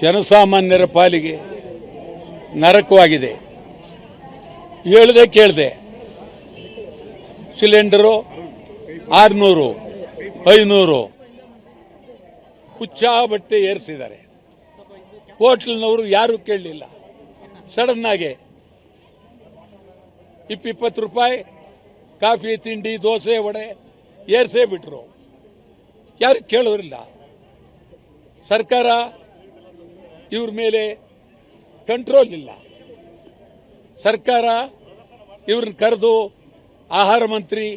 ಜನಸಾಮಾನ್ಯರ ಪಾಲಿಗೆ ನರಕವಾಗಿದೆ. ಹೇಳ್ದೆ ಕೇಳದೆ ಸಿಲಿಂಡರು 600, 500 ಹುಚ್ಚಾ ಬಟ್ಟೆ ಏರಿಸಿದ್ದಾರೆ. ಹೋಟ್ಲ್ನವರು ಯಾರೂ ಕೇಳಲಿಲ್ಲ. ಸಡನ್ ಆಗಿ 20 ರೂಪಾಯಿ ಕಾಫಿ, ತಿಂಡಿ, ದೋಸೆ, ವಡೆ ಏರ್ಸೇ ಬಿಟ್ರು. ಯಾರು ಕೇಳೋರಿಲ್ಲ. ಸರ್ಕಾರ ಇವ್ರ ಮೇಲೆ ಕಂಟ್ರೋಲ್ ಇಲ್ಲ. ಸರ್ಕಾರ ಇವ್ರನ್ನ ಕರೆದು ಆಹಾರ ಮಂತ್ರಿ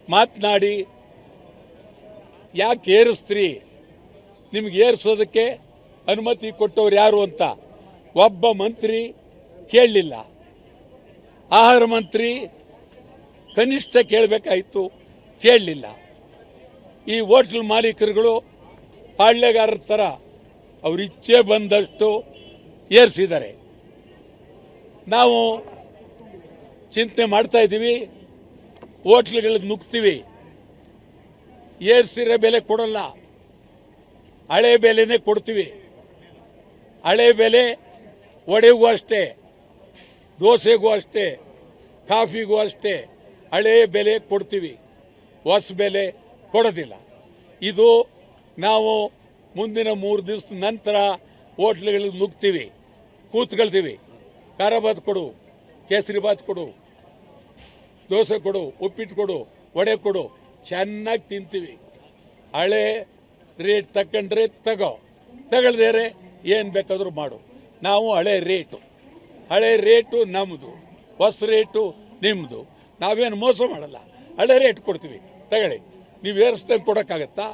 ಮಾತನಾಡಿ ಯಾಕೆ ಏರಿಸ್ತೀರಿ, ನಿಮ್ಗೆ ಏರಿಸೋದಕ್ಕೆ ಅನುಮತಿ ಕೊಟ್ಟವ್ರು ಯಾರು ಅಂತ ಒಬ್ಬ ಮಂತ್ರಿ ಕೇಳಲಿಲ್ಲ. ಆಹಾರ ಮಂತ್ರಿ ಕನಿಷ್ಠ ಕೇಳಬೇಕಾಯಿತು, ಕೇಳಲಿಲ್ಲ. ಈ ಹೋಟ್ಲ್ ಮಾಲೀಕರುಗಳು ಪಾಳ್ಯಗಾರರ ಥರ ಅವ್ರ ಇಚ್ಛೆ ಬಂದಷ್ಟು ಏರಿಸಿದ್ದಾರೆ. ನಾವು ಚಿಂತನೆ ಮಾಡ್ತಾ ಇದ್ದೀವಿ, ಹೋಟ್ಲ್ಗಳಿಗೆ ನುಗ್ತೀವಿ, ಏರಿಸಿರೋ ಬೆಲೆ ಕೊಡಲ್ಲ, ಹಳೆ ಬೆಲೆನೇ ಕೊಡ್ತೀವಿ. ಹಳೆ ಬೆಲೆ ವಡೆಗೂ ಅಷ್ಟೇ, ದೋಸೆಗೂ ಅಷ್ಟೇ, ಕಾಫಿಗೂ ಅಷ್ಟೇ ಹಳೆ ಬೆಲೆ ಕೊಡ್ತೀವಿ, ಹೊಸ ಬೆಲೆ ಕೊಡೋದಿಲ್ಲ. ಇದು ನಾವು ಮುಂದಿನ 3 ದಿವಸದ ನಂತರ ಹೋಟ್ಲುಗಳಿಗೆ ನುಗ್ತೀವಿ, ಕೂತ್ಕೊಳ್ತೀವಿ. ಖಾರ ಬಾತ್ ಕೊಡು, ಕೇಸರಿ ಬಾತ್ ಕೊಡು, ದೋಸೆ ಕೊಡು, ಉಪ್ಪಿಟ್ಟು ಕೊಡು, ವಡೆ ಕೊಡು, ಚೆನ್ನಾಗಿ ತಿಂತೀವಿ. ಹಳೆ ರೇಟ್ ತಗೊಂಡ್ರೆ ತಗೊಳ್ದೇರೆ ಏನು ಬೇಕಾದರೂ ಮಾಡು. ನಾವು ಹಳೆ ರೇಟು ನಮ್ಮದು, ಹೊಸ ರೇಟು ನಿಮ್ಮದು. ನಾವೇನು ಮೋಸ ಮಾಡಲ್ಲ, ಹಳೆ ರೇಟ್ ಕೊಡ್ತೀವಿ, ತಗೊಳ್ಳಿ. ನೀವು ಏರಿಸ್ದಂಗೆ ಕೊಡೋಕ್ಕಾಗತ್ತಾ?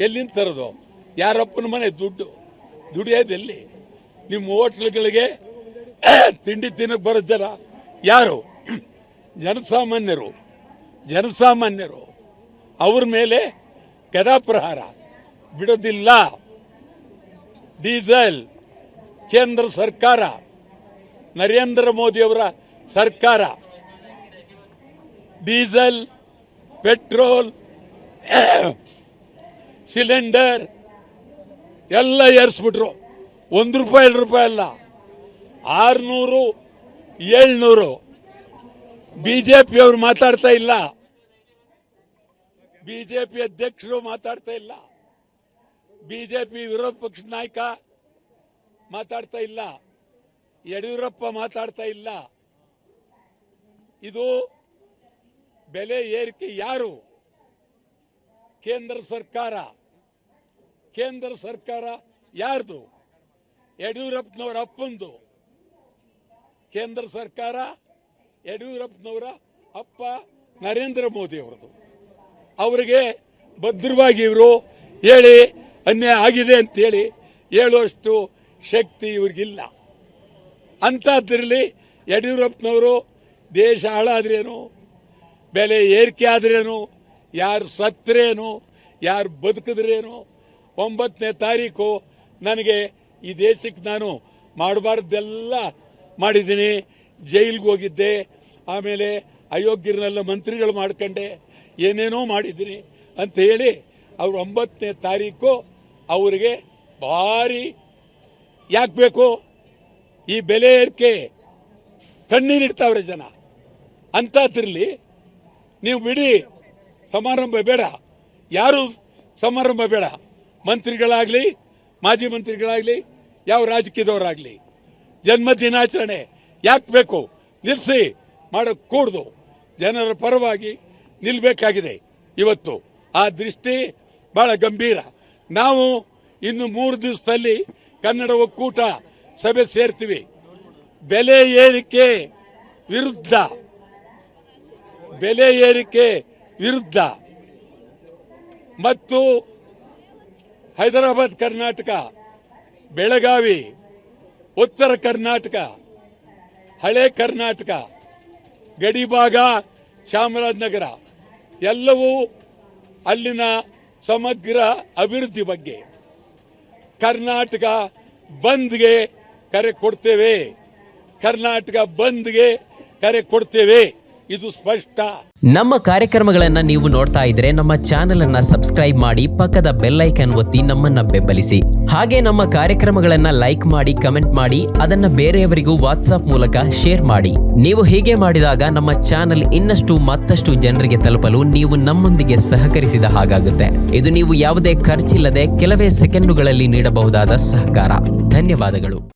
ಎಲ್ಲಿಂದ ತರೋದು? ಯಾರಪ್ಪನ ಮನೆ ದುಡಿಯೋದೆಲ್ಲಿ? ನಿಮ್ಮ ಹೋಟ್ಲುಗಳಿಗೆ ತಿಂಡಿ ತಿನ್ನಕ್ಕೆ ಬರೋ ಜನ ಯಾರು? ಜನಸಾಮಾನ್ಯರು. ಅವ್ರ ಮೇಲೆ ಗದಾಪ್ರಹಾರ ಬಿಡೋದಿಲ್ಲ. ಡೀಸೆಲ್ ಕೇಂದ್ರ ಸರ್ಕಾರ, ನರೇಂದ್ರ ಮೋದಿಯವರ ಸರ್ಕಾರ ಡೀಸೆಲ್, ಪೆಟ್ರೋಲ್, ಸಿಲಿಂಡರ್ ಎಲ್ಲ ಏರಿಸ್ಬಿಟ್ರು. 1 ರೂಪಾಯಿ 2 ರೂಪಾಯಿ ಅಲ್ಲ, 600, 700. ಬಿಜೆಪಿಯವರು ಮಾತಾಡ್ತಾ ಇಲ್ಲ, ಬಿಜೆಪಿ ಅಧ್ಯಕ್ಷರು ಮಾತಾಡ್ತಾ ಇಲ್ಲ, ಬಿಜೆಪಿ ವಿರೋಧ ಪಕ್ಷದ ನಾಯಕ ಮಾತಾಡ್ತಾ ಇಲ್ಲ, ಯಡಿಯೂರಪ್ಪ ಮಾತಾಡ್ತಾ ಇಲ್ಲ. ಇದು ಬೆಲೆ ಏರಿಕೆ ಯಾರು? ಕೇಂದ್ರ ಸರ್ಕಾರ ಯಾರ್ದು? ಯಡಿಯೂರಪ್ಪನವರ ಅಪ್ಪಂದು. ಕೇಂದ್ರ ಸರ್ಕಾರ ಯಡಿಯೂರಪ್ಪನವರ ಅಪ್ಪ ನರೇಂದ್ರ ಮೋದಿ ಅವರದು. ಅವರಿಗೆ ಭದ್ರವಾಗಿ ಇವರು ಹೇಳಿ ಅನ್ಯಾಯ ಆಗಿದೆ ಅಂತೇಳಿ ಹೇಳುವಷ್ಟು ಶಕ್ತಿ ಇವ್ರಿಗಿಲ್ಲ. ಅಂಥದ್ರಲ್ಲಿ ಯಡಿಯೂರಪ್ಪನವರು ದೇಶ ಹಾಳಾದ್ರೇನು, ಬೆಲೆ ಏರಿಕೆ ಆದ್ರೇನು, ಯಾರು ಸತ್ರೇನು, ಯಾರು ಬದುಕಿದ್ರೇನು, 9ನೇ ತಾರೀಕು ನನಗೆ ಈ ದೇಶಕ್ಕೆ ನಾನು ಮಾಡಬಾರ್ದೆಲ್ಲ ಮಾಡಿದ್ದೀನಿ, ಜೈಲಿಗೆ ಹೋಗಿದ್ದೆ, ಆಮೇಲೆ ಅಯೋಗ್ಯರನ್ನೆಲ್ಲ ಮಂತ್ರಿಗಳು ಮಾಡ್ಕೊಂಡೆ, ಏನೇನೋ ಮಾಡಿದ್ದೀನಿ ಅಂತ ಹೇಳಿ ಅವರು 9ನೇ ತಾರೀಕು ಅವರಿಗೆ ಭಾರಿ ಯಾಕೆ ಬೇಕು ಈ ಬೆಲೆ ಏರಿಕೆ? ಕಣ್ಣೀರಿಡ್ತಾವ್ರೆ ಜನ. ಅಂಥದ್ರಲ್ಲಿ ನೀವು ಬಿಡಿ, ಸಮಾರಂಭ ಬೇಡ, ಯಾರು ಸಮಾರಂಭ ಬೇಡ. ಮಂತ್ರಿಗಳಾಗಲಿ, ಮಾಜಿ ಮಂತ್ರಿಗಳಾಗಲಿ, ಯಾವ ರಾಜಕೀಯದವರಾಗಲಿ ಜನ್ಮ ದಿನಾಚರಣೆ ಯಾಕೆ ಬೇಕು? ನಿಲ್ಲಿಸಿ, ಮಾಡೋಕ್ಕೆ ಕೂಡ್ದು. ಜನರ ಪರವಾಗಿ ನಿಲ್ಲಬೇಕಾಗಿದೆ ಇವತ್ತು. ಆ ದೃಷ್ಟಿ ಬಹಳ ಗಂಭೀರ. ನಾವು ಇನ್ನು 3 ದಿವಸದಲ್ಲಿ ಕನ್ನಡ ಒಕ್ಕೂಟ ಸಭೆ ಸೇರ್ತೀವಿ. ಬೆಲೆ ಏರಿಕೆ ವಿರುದ್ಧ ಮತ್ತು ಹೈದರಾಬಾದ್ ಕರ್ನಾಟಕ, ಬೆಳಗಾವಿ, ಉತ್ತರ ಕರ್ನಾಟಕ, ಹಳೆ ಕರ್ನಾಟಕ, ಗಡಿಭಾಗ, ಚಾಮರಾಜನಗರ ಎಲ್ಲವೂ ಅಲ್ಲಿನ ಸಮಗ್ರ ಅಭಿವೃದ್ಧಿ ಬಗ್ಗೆ ಕರ್ನಾಟಕ ಬಂದ್ಗೆ ಕರೆ ಕೊಡ್ತೇವೆ. ಇದು ಸ್ಪಷ್ಟ. ನಮ್ಮ ಕಾರ್ಯಕ್ರಮಗಳನ್ನ ನೀವು ನೋಡ್ತಾ ಇದ್ರೆ ನಮ್ಮ ಚಾನೆಲ್ ಅನ್ನ ಸಬ್ಸ್ಕ್ರೈಬ್ ಮಾಡಿ, ಪಕ್ಕದ ಬೆಲ್ ಐಕಾನ್ ಒತ್ತಿ ನಮ್ಮನ್ನ ಬೆಂಬಲಿಸಿ. ಹಾಗೆ ನಮ್ಮ ಕಾರ್ಯಕ್ರಮಗಳನ್ನ ಲೈಕ್ ಮಾಡಿ, ಕಮೆಂಟ್ ಮಾಡಿ, ಅದನ್ನ ಬೇರೆಯವರಿಗೂ ವಾಟ್ಸ್ಆಪ್ ಮೂಲಕ ಶೇರ್ ಮಾಡಿ. ನೀವು ಹೀಗೆ ಮಾಡಿದಾಗ ನಮ್ಮ ಚಾನೆಲ್ ಇನ್ನಷ್ಟು ಮತ್ತಷ್ಟು ಜನರಿಗೆ ತಲುಪಲು ನೀವು ನಮ್ಮೊಂದಿಗೆ ಸಹಕರಿಸಿದ ಹಾಗಾಗುತ್ತೆ. ಇದು ನೀವು ಯಾವುದೇ ಖರ್ಚಿಲ್ಲದೆ ಕೆಲವೇ ಸೆಕೆಂಡುಗಳಲ್ಲಿ ನೀಡಬಹುದಾದ ಸಹಕಾರ. ಧನ್ಯವಾದಗಳು.